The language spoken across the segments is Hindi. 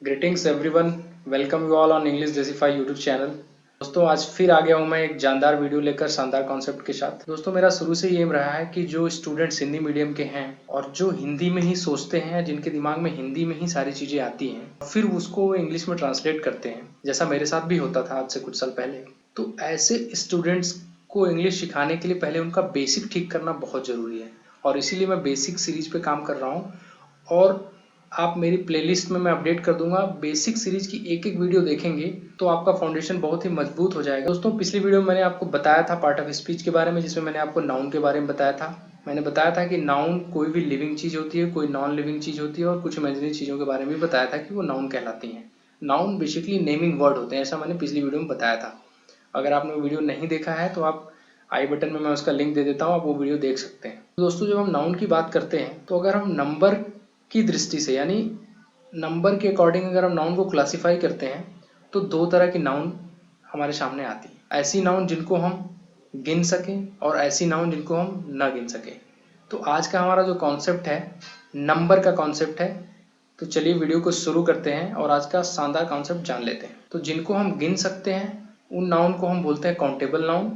Greetings everyone, welcome you all on English Desify YouTube channel. दोस्तों आज फिर आ गया हूँ मैं एक जानदार वीडियो लेकर शानदार कॉन्सेप्ट के साथ। दोस्तों मेरा शुरू से ये एम रहा है कि जो स्टूडेंट्स हिंदी मीडियम के हैं और जो हिंदी में ही सोचते हैं, जिनके दिमाग में हिंदी में ही सारी चीज़ें आती हैं, फिर उसको इंग्लिश में ट्रांसलेट करते हैं, जैसा मेरे साथ भी होता था आज से कुछ साल पहले। तो ऐसे स्टूडेंट्स को इंग्लिश सिखाने के लिए पहले उनका बेसिक ठीक करना बहुत ज़रूरी है और इसीलिए मैं बेसिक सीरीज पे काम कर रहा हूँ। और आप मेरी प्लेलिस्ट में मैं अपडेट कर दूंगा। बेसिक सीरीज की एक एक वीडियो देखेंगे तो आपका फाउंडेशन बहुत ही मजबूत हो जाएगा। दोस्तों पिछली वीडियो में मैंने आपको बताया था पार्ट ऑफ स्पीच के बारे में, जिसमें मैंने आपको नाउन के बारे में बताया था। मैंने बताया था कि नाउन कोई भी लिविंग चीज होती है, कोई नॉन लिविंग चीज होती है, और कुछ इमेजिनरी चीजों के बारे में भी बताया था कि वो नाउन कहलाती हैं। नाउन बेसिकली नेमिंग वर्ड होते हैं, ऐसा मैंने पिछली वीडियो में बताया था। अगर आपने वो वीडियो नहीं देखा है तो आप आई बटन में मैं उसका लिंक दे देता हूँ, आप वो वीडियो देख सकते हैं। दोस्तों जब हम नाउन की बात करते हैं तो अगर हम नंबर की दृष्टि से, यानी नंबर के अकॉर्डिंग अगर हम नाउन को क्लासिफाई करते हैं तो दो तरह की नाउन हमारे सामने आती है। ऐसी नाउन जिनको हम गिन सकें और ऐसी नाउन जिनको हम न गिन सकें। तो आज का हमारा जो कॉन्सेप्ट है नंबर का कॉन्सेप्ट है। तो चलिए वीडियो को शुरू करते हैं और आज का शानदार कॉन्सेप्ट जान लेते हैं। तो जिनको हम गिन सकते हैं उन नाउन को हम बोलते हैं काउंटेबल नाउन,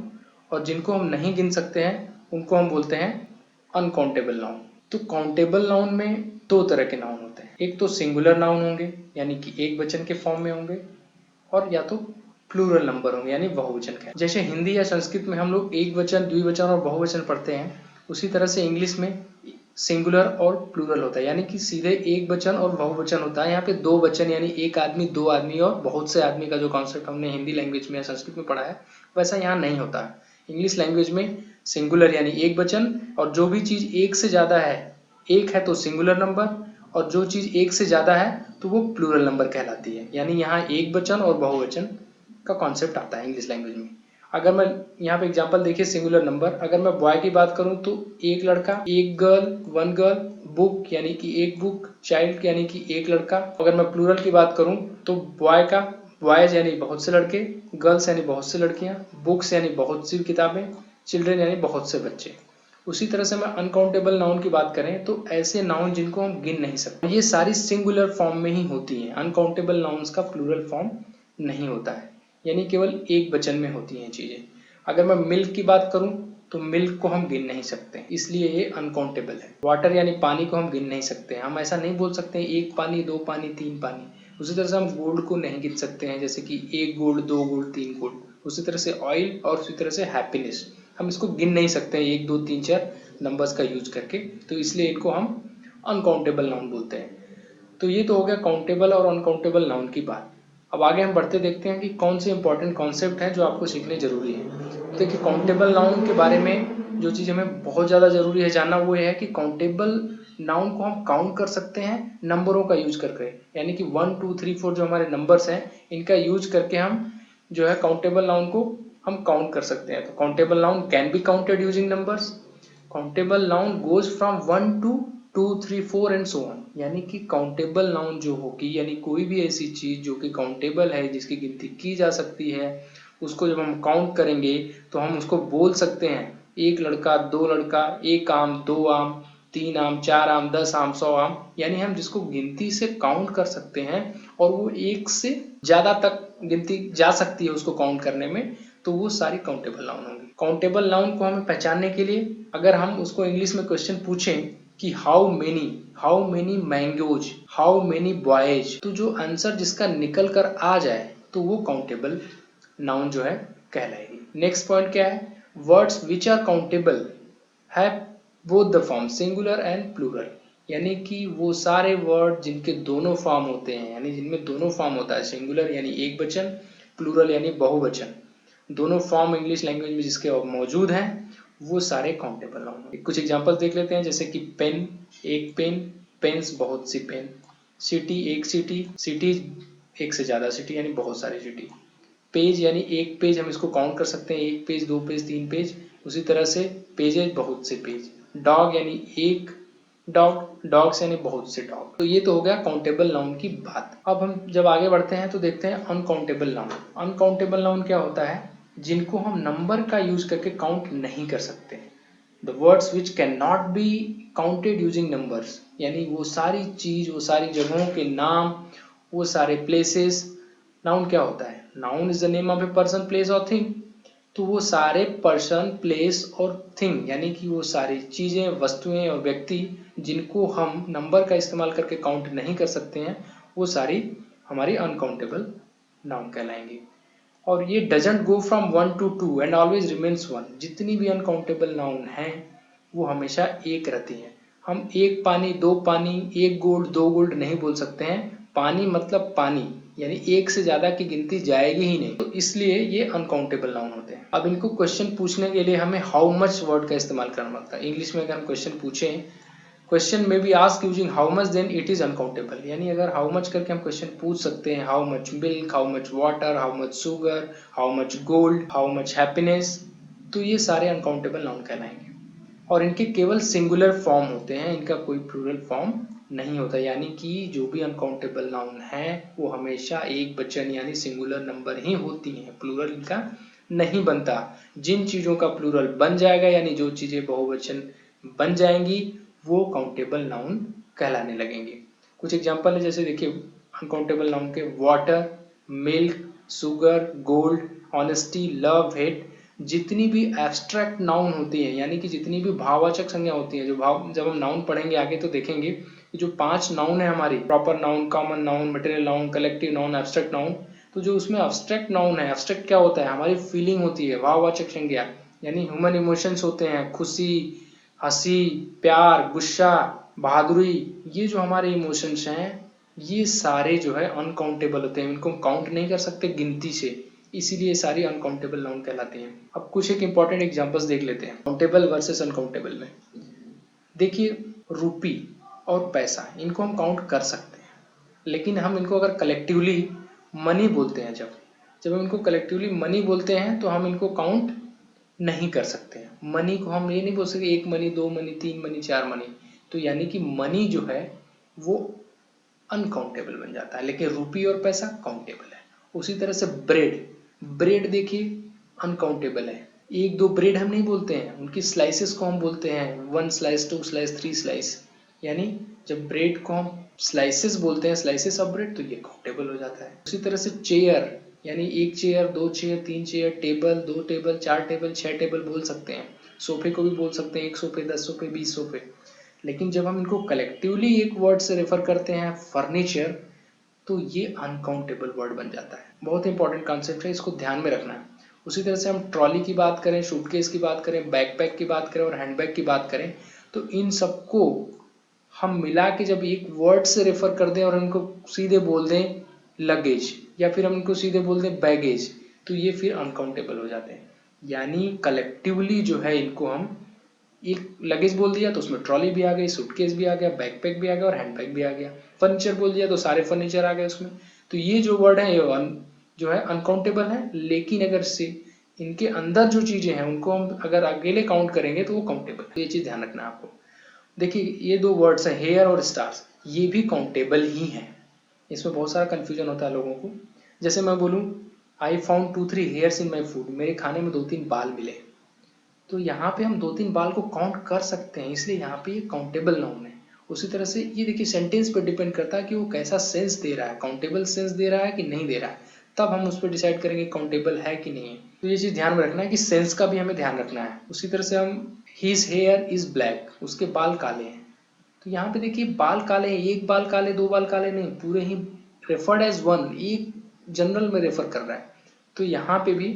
और जिनको हम नहीं गिन सकते हैं उनको हम बोलते हैं अनकाउंटेबल नाउन। तो काउंटेबल नाउन में दो तरह के नाउन होते हैं। एक तो सिंगुलर नाउन होंगे, यानी कि एक वचन के फॉर्म में होंगे, और या तो प्लूरल नंबर होंगे, यानी बहुवचन के। जैसे हिंदी या संस्कृत में हम लोग एक वचन, द्विवचन और बहुवचन पढ़ते हैं, उसी तरह से इंग्लिश में सिंगुलर और प्लूरल होता है, यानी कि सीधे एक वचन और बहुवचन होता है। यहाँ पे दो वचन यानी एक आदमी, दो आदमी और बहुत से आदमी का जो कॉन्सेप्ट हमने हिंदी लैंग्वेज में या संस्कृत में पढ़ा है, वैसा यहाँ नहीं होता है। इंग्लिश लैंग्वेज में सिंगुलर यानी एक वचन, और जो भी चीज एक से ज्यादा है, एक है तो सिंगुलर नंबर, और जो चीज एक से ज्यादा है तो वो प्लूरल नंबर कहलाती है। यानी यहाँ एक वचन और बहुवचन का कॉन्सेप्ट आता है इंग्लिश लैंग्वेज में। अगर मैं यहाँ पे एग्जांपल देखिए, सिंगुलर नंबर, अगर मैं बॉय की बात करूं तो एक लड़का, एक गर्ल, वन गर्ल, बुक यानी कि एक बुक, चाइल्ड यानी कि एक लड़का। अगर मैं प्लूरल की बात करूं तो बॉय का बॉयज यानी बहुत से लड़के, गर्ल्स यानी बहुत से लड़कियां, बुक्स यानी बहुत सी किताबें, चिल्ड्रन यानी बहुत से बच्चे। उसी तरह से मैं अनकाउंटेबल नाउन की बात करें तो ऐसे नाउन जिनको हम गिन नहीं सकते, ये सारी सिंगुलर फॉर्म में ही होती हैं। अनकाउंटेबल नाउन्स का प्लूरल फॉर्म नहीं होता है, यानी केवल एक वचन में होती हैं चीजें। अगर मैं मिल्क की बात करूं तो मिल्क को हम गिन नहीं सकते, इसलिए ये अनकाउंटेबल है। वाटर यानी पानी को हम गिन नहीं सकते, हम ऐसा नहीं बोल सकते एक पानी, दो पानी, तीन पानी। उसी तरह से हम गोल्ड को नहीं गिन सकते हैं, जैसे कि एक गोल्ड, दो गोल्ड, तीन गोल्ड। उसी तरह से ऑयल और उसी तरह से हैप्पीनेस, हम इसको गिन नहीं सकते हैं एक, दो, तीन, चार नंबर्स का यूज करके, तो इसलिए इनको हम अनकाउंटेबल नाउन बोलते हैं। तो ये तो हो गया काउंटेबल और अनकाउंटेबल नाउन की बात। अब आगे हम बढ़ते देखते हैं कि कौन से इंपॉर्टेंट कॉन्सेप्ट हैं जो आपको सीखने जरूरी है। तो देखिए काउंटेबल नाउन के बारे में जो चीज़ हमें बहुत ज़्यादा जरूरी है जानना, वो ये है कि काउंटेबल नाउन को हम काउंट कर सकते हैं नंबरों का यूज करके, यानी कि 1 2 3 4 जो हमारे नंबर्स हैं, इनका यूज करके हम जो है काउंटेबल नाउन को हम काउंट कर सकते हैं। तो countable noun can be counted using numbers. Countable noun goes from 1 to 2 3 4 and so on. यानी कि काउंटेबल नाउन जो होगी, यानी कोई भी ऐसी चीज जो कि काउंटेबल है, जिसकी गिनती की जा सकती है, उसको जब हम काउंट करेंगे तो हम उसको बोल सकते हैं एक लड़का, दो लड़का, एक आम, दो आम, तीन आम, चार आम, 10 आम, 100 आम। यानी हम जिसको गिनती से काउंट कर सकते हैं और वो एक से ज्यादा तक गिनती जा सकती है उसको काउंट करने में, तो वो सारी काउंटेबल नाउन होंगी। काउंटेबल नाउन को हमें पहचानने के लिए अगर हम उसको इंग्लिश में क्वेश्चन पूछें कि how many mangoes, how many boys, तो जो आंसर जिसका निकल कर आ जाए तो वो काउंटेबल नाउन जो है कहलाएगी। नेक्स्ट पॉइंट क्या है, words which are countable have both the form singular and plural. यानी कि वो सारे वर्ड जिनके दोनों फॉर्म होते हैं, यानी जिनमें दोनों फॉर्म होता है, सिंगुलर यानी एक वचन, प्लूरल यानी बहुवचन, दोनों फॉर्म इंग्लिश लैंग्वेज में जिसके मौजूद हैं, वो सारे काउंटेबल नाउन। कुछ एग्जांपल्स देख लेते हैं, जैसे कि पेन, एक पेन, पेन्स बहुत सी पेन, सिटी, एक सिटी, सिटीज एक से ज्यादा सिटी यानी बहुत सारी सिटी, पेज यानी एक पेज, हम इसको काउंट कर सकते हैं एक पेज, दो पेज, तीन पेज। उसी तरह से पेजेज बहुत से पेज, डॉग यानी एक डॉग, डॉग्स यानी बहुत से डॉग। तो ये तो हो गया काउंटेबल नाउन की बात। अब हम जब आगे बढ़ते हैं तो देखते हैं अनकाउंटेबल नाउन। अनकाउंटेबल नाउन क्या होता है, जिनको हम नंबर का यूज करके काउंट नहीं कर सकते। The words which can not be counted using numbers, यानी वो सारी चीज, वो सारी जगहों के नाम, वो सारे प्लेसेस। नाउन क्या होता है? Noun is the name of a person, place और थिंग। तो वो सारे पर्सन, प्लेस और थिंग यानी कि वो सारी चीजें, वस्तुएं और व्यक्ति जिनको हम नंबर का इस्तेमाल करके काउंट नहीं कर सकते हैं, वो सारी हमारी अनकाउंटेबल नाउन कहलाएंगी। और ये doesn't go from 1 to 2 and always remains 1। जितनी भी अनकाउंटेबल नाउन हैं वो हमेशा एक रहती हैं। हम एक पानी, दो पानी, एक गोल्ड, दो गोल्ड नहीं बोल सकते हैं। पानी मतलब पानी, यानी एक से ज्यादा की गिनती जाएगी ही नहीं, तो इसलिए ये अनकाउंटेबल नाउन होते हैं। अब इनको क्वेश्चन पूछने के लिए हमें हाउ मच वर्ड का इस्तेमाल करना पड़ता है। इंग्लिश में अगर हम क्वेश्चन पूछें, क्वेश्चन में be ask using how much, then it is uncountable. यानी अगर हाउ मच करके हम क्वेश्चन पूछ सकते हैं, how much milk, how much water, how much sugar, how much gold, how much happiness, तो ये सारे अनकाउंटेबल नाउन कहलाएंगे। और इनके केवल सिंगुलर फॉर्म होते हैं, इनका कोई प्लूरल फॉर्म नहीं होता। यानी कि जो भी अनकाउंटेबल नाउन है वो हमेशा एक वचन यानी सिंगुलर नंबर ही होती हैं, प्लूरल इनका नहीं बनता। जिन चीजों का प्लूरल बन जाएगा यानी जो चीजें बहुवचन बन जाएंगी वो काउंटेबल नाउन कहलाने लगेंगे। कुछ एग्जांपल है, जैसे देखिए अनकाउंटेबल नाउन के water, milk, sugar, gold, honesty, love, hate. जितनी भी एब्स्ट्रैक्ट नाउन होती है यानी कि जितनी भी भाववाचक संज्ञा होती है, जो भाव, जब हम नाउन पढ़ेंगे आगे तो देखेंगे कि जो 5 नाउन है हमारी, proper noun, common noun, material noun, collective noun, abstract noun, तो जो उसमें एब्स्ट्रैक्ट नाउन है, एब्स्ट्रैक्ट क्या होता है? हमारी फीलिंग होती है, भाववाचक संज्ञा यानी ह्यूमन इमोशंस होते हैं, खुशी, हंसी, प्यार, गुस्सा, बहादुरी। ये जो हमारे इमोशंस हैं ये सारे जो है अनकाउंटेबल होते हैं, इनको हम काउंट नहीं कर सकते गिनती से, इसीलिए सारी अनकाउंटेबल नाउन कहलाती हैं। अब कुछ एक इंपॉर्टेंट एग्जांपल्स देख लेते हैं काउंटेबल वर्सेस अनकाउंटेबल में। देखिए रूपी और पैसा, इनको हम काउंट कर सकते हैं, लेकिन हम इनको अगर कलेक्टिवली मनी बोलते हैं, जब हम इनको कलेक्टिवली मनी बोलते हैं तो हम इनको काउंट नहीं कर सकते हैं। मनी को हम ये नहीं बोल सकते एक मनी, दो मनी, तीन मनी, चार मनी, तो यानी कि मनी जो है वो अनकाउंटेबल बन जाता है, लेकिन रुपी और पैसा काउंटेबल है। उसी तरह से ब्रेड, ब्रेड देखिए अनकाउंटेबल है, एक दो ब्रेड हम नहीं बोलते हैं, उनकी स्लाइसेस को हम बोलते हैं 1 स्लाइस, 2 स्लाइस, 3 स्लाइस। यानी जब ब्रेड को हम स्लाइसेस बोलते हैं, स्लाइसेस ऑफ ब्रेड, तो ये काउंटेबल हो जाता है। उसी तरह से चेयर, यानी एक चेयर, दो चेयर, तीन चेयर, टेबल, दो टेबल, चार टेबल, 6 टेबल बोल सकते हैं। सोफे को भी बोल सकते हैं 1 सोफे, 10 सोफे, 20 सोफे। लेकिन जब हम इनको कलेक्टिवली एक वर्ड से रेफर करते हैं फर्नीचर, तो ये अनकाउंटेबल वर्ड बन जाता है। बहुत इंपॉर्टेंट कॉन्सेप्ट है, इसको ध्यान में रखना है। उसी तरह से हम ट्रॉली की बात करें, सूटकेस की बात करें, बैकपैक की बात करें और हैंडबैग की बात करें, तो इन सबको हम मिला के जब एक वर्ड से रेफर कर दें और इनको सीधे बोल दें लगेज, या फिर हम इनको सीधे बोल दें बैगेज, तो ये फिर अनकाउंटेबल हो जाते हैं। यानी कलेक्टिवली जो है इनको हम एक लगेज बोल दिया तो उसमें ट्रॉली भी आ गई, सूटकेस भी आ गया, बैकपैक भी आ गया और हैंडबैग भी आ गया। फर्नीचर बोल दिया तो सारे फर्नीचर आ गए उसमें। तो ये जो वर्ड है ये जो है अनकाउंटेबल है, लेकिन अगर से इनके अंदर जो चीजें हैं उनको हम अगर अकेले काउंट करेंगे तो वो काउंटेबल। तो ये चीज ध्यान रखना है आपको। देखिए ये दो वर्ड्स है हेयर और स्टार्स, ये भी काउंटेबल ही है। इसमें बहुत सारा कंफ्यूजन होता है लोगों को। जैसे मैं बोलूं I found 2-3 hairs in my food, मेरे खाने में 2-3 बाल मिले, तो यहाँ पे हम 2-3 बाल को काउंट कर सकते हैं, इसलिए यहाँ पे ये काउंटेबल नाउन है। उसी तरह से ये देखिए सेंटेंस पे डिपेंड करता है कि वो कैसा सेंस दे रहा है, काउंटेबल सेंस दे रहा है कि नहीं दे रहा है, तब हम उस पर डिसाइड करेंगे काउंटेबल है कि नहीं है। तो ये चीज ध्यान में रखना है कि सेंस का भी हमें ध्यान रखना है। उसी तरह से हम हिज हेयर इज ब्लैक, उसके बाल काले हैं, तो यहाँ पे देखिए बाल काले हैं, एक बाल काले, दो बाल काले नहीं, पूरे ही रेफर्ड एज वन, एक जनरल में रेफर कर रहा है। तो यहाँ पे भी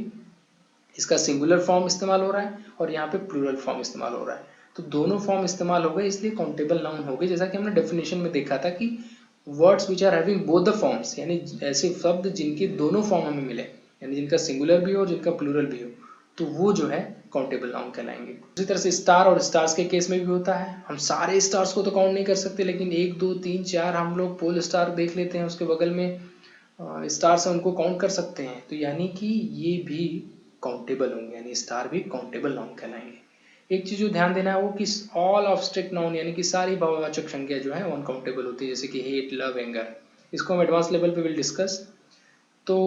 इसका सिंगुलर फॉर्म इस्तेमाल हो रहा है और यहाँ पे प्लूरल फॉर्म इस्तेमाल हो रहा है, तो दोनों फॉर्म इस्तेमाल हो गए, इसलिए काउंटेबल नाउन हो गए। जैसा कि हमने डेफिनेशन में देखा था कि words which are having both the forms, यानी ऐसे शब्द जिनके दोनों फॉर्म हमें मिले, यानी जिनका सिंगुलर भी हो जिनका प्लूरल भी हो, तो वो जो है काउंटेबल नाउन कहलाएंगे। उसी तरह से स्टार और स्टार्स के केस में भी होता है। हम सारे स्टार्स को तो काउंट नहीं कर सकते, लेकिन 1 2 3 4 हम लोग पोल स्टार देख लेते हैं, उसके बगल में स्टार्स है उनको काउंट कर सकते हैं, तो यानी कि ये भी काउंटेबल होंगे, यानी स्टार भी काउंटेबल नाउन कहलाएंगे। एक चीज जो ध्यान देना है वो कि ऑल ऑब्स्ट्रैक्ट नाउन यानी कि सारी भाववाचक संज्ञा जो है वो अनकाउंटेबल होती है, जैसे कि हेट, लव, एंगर, इसको हम एडवांस लेवल पे विल डिस्कस। तो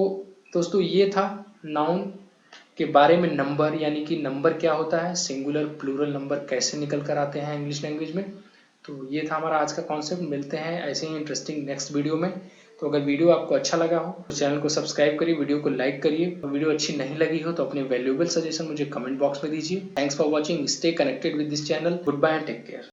दोस्तों ये था नाउन के बारे में। नंबर यानी कि नंबर क्या होता है, सिंगुलर प्लूरल नंबर कैसे निकल कर आते हैं इंग्लिश लैंग्वेज में, तो ये था हमारा आज का कॉन्सेप्ट। मिलते हैं ऐसे ही इंटरेस्टिंग नेक्स्ट वीडियो में। तो अगर वीडियो आपको अच्छा लगा हो तो चैनल को सब्सक्राइब करिए, वीडियो को लाइक करिए। वीडियो अच्छी नहीं लगी हो तो अपने वैल्यूएबल सजेशन मुझे कमेंट बॉक्स में दीजिए। Thanks for watching, stay connected with this channel. Good bye and take care.